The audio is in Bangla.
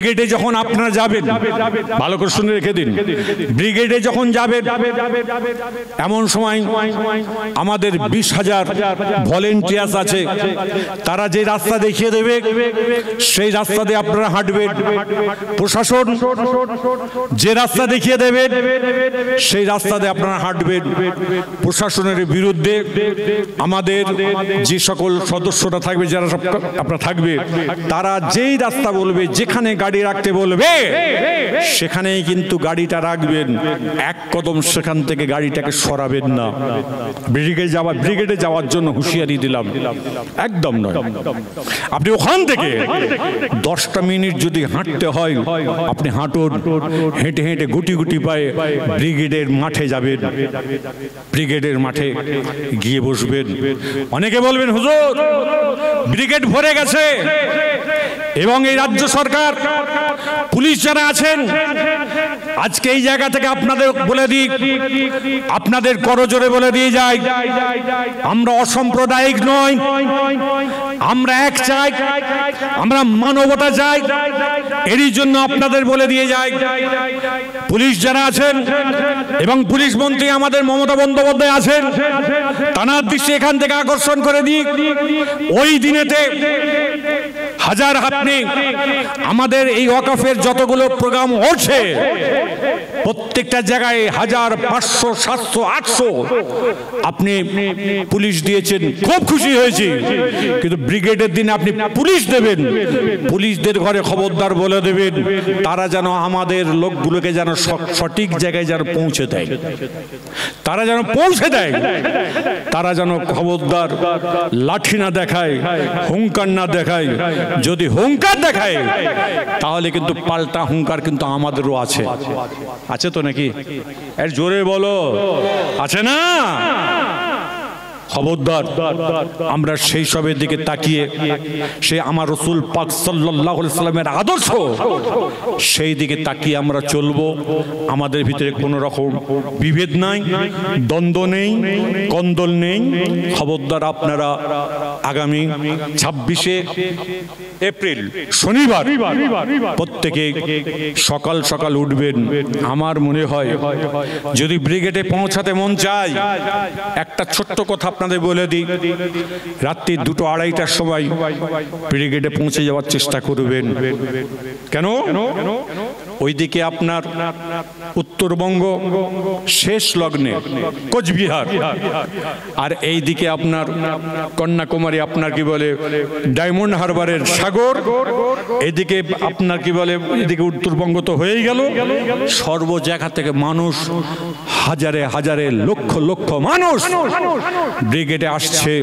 ব্রিগেডে যখন আপনারা যাবেন, ভালো করে শুনে রেখে দিন, ব্রিগেডে যখন যাবেন এমন সময় আমাদের 20,000 ভলেন্টিয়ার্স আছে, তারা যে রাস্তা দেখিয়ে দেবে সেই রাস্তা দিয়ে আপনারা হাঁটবেন। প্রশাসন যে রাস্তা দেখিয়ে দেবে সেই রাস্তা দিয়ে আপনারা হাঁটবেন। প্রশাসনের বিরুদ্ধে আমাদের যে সকল সদস্যরা থাকবে, যারা আপনারা থাকবে, তারা যেই রাস্তা বলবে, যেখানে গাড়ি রাখতে বলবে সেখানেই কিন্তু গাড়িটা রাখবেন। এক কদম সেখান থেকে গাড়িটাকে সরাবেন না। ব্রিগেডে যাওয়ার জন্য হুঁশিয়ারি দিলাম, একদম নয়। আপনি ওখান থেকে 10টা মিনিট যদি হাঁটতে হয় আপনি হাঁটুন, হেঁটে হেঁটে গুটি গুটি পায়ে ব্রিগেডের মাঠে যাবেন। ব্রিগেডের মাঠে গিয়ে বসবেন। অনেকে বলবেন, হুজুর ব্রিগেড ভরে গেছে, এবং এই রাজ্য সরকার পুলিশ যারা আছেন, আজকে এই জায়গা থেকে আপনাদের বলে দিই, আপনাদের করজোরে বলে দিয়ে যাই, আমরা অসাম্প্রদায়িক নয়, আমরা এক চাই, আমরা মানবতা চাই। এরই জন্য আপনাদের বলে দিয়ে যাই, পুলিশ যারা আছেন এবং পুলিশ মন্ত্রী আমাদের মমতা বন্দ্যোপাধ্যায় আছেন, তানার দৃষ্টি এখান থেকে আকর্ষণ করে দিই, ওই দিনেতে হাজার আপনি আমাদের এই ওয়াকফের যতগুলো প্রোগ্রাম হচ্ছে প্রত্যেকটা জায়গায় 1000, 500, 700, 800 আপনি পুলিশ দিয়েছেন, খুব খুশি হয়েছি। কিন্তু ব্রিগেডের দিনে আপনি পুলিশ দেবেন, পুলিশদের ঘরে খবরদার বলে দেবেন তারা যেন আমাদের লোকগুলোকে যেন সঠিক জায়গায় যেন পৌঁছে দেয়, তারা যেন পৌঁছে দেয়, তারা যেন খবরদার লাঠি না দেখায়, হুঙ্কার না দেখায়। যদি হুঙ্কার দেখায় তাহলে কিন্তু পাল্টা হুঙ্কার কিন্তু আমাদেরও আছে, আছে তো নাকি? এর জোরে বলো, আছে না? খবরদার আমরা সেই সবের দিকে তাকিয়ে, সে আমার রাসূল পাক সাল্লাল্লাহু আলাইহি সাল্লামের আদর্শ, সেই দিকে তাকিয়ে আমরা চলবো। আমাদের ভিতরে কোনো রকম বিভেদ নাই, দ্বন্দ্ব নেই, কন্দল নেই। খবরদার আপনারা আগামী 26শে এপ্রিল শনিবার প্রত্যেকে সকাল সকাল উঠবেন। আমার মনে হয় যদি ব্রিগেডে পৌঁছাতে মন চায়, একটা ছোট্ট কথা আপনাদের বলে দিই, রাত্রি 2-2:30টার সময় ব্রিগেডে পৌঁছে যাওয়ার চেষ্টা করবেন। কেন? ওইদিকে আপনার উত্তরবঙ্গ শেষ লগ্নে কোচবিহার, আর এই দিকে আপনার কন্যাকুমারী, আপনার কি বলে ডায়মন্ড হারবারের সাগর, এদিকে আপনার কি বলে এদিকে উত্তরবঙ্গ তো হয়েই গেল। সর্ব জায়গা থেকে মানুষ, হাজারে হাজারে লক্ষ লক্ষ মানুষ ব্রিগেডে আসছে।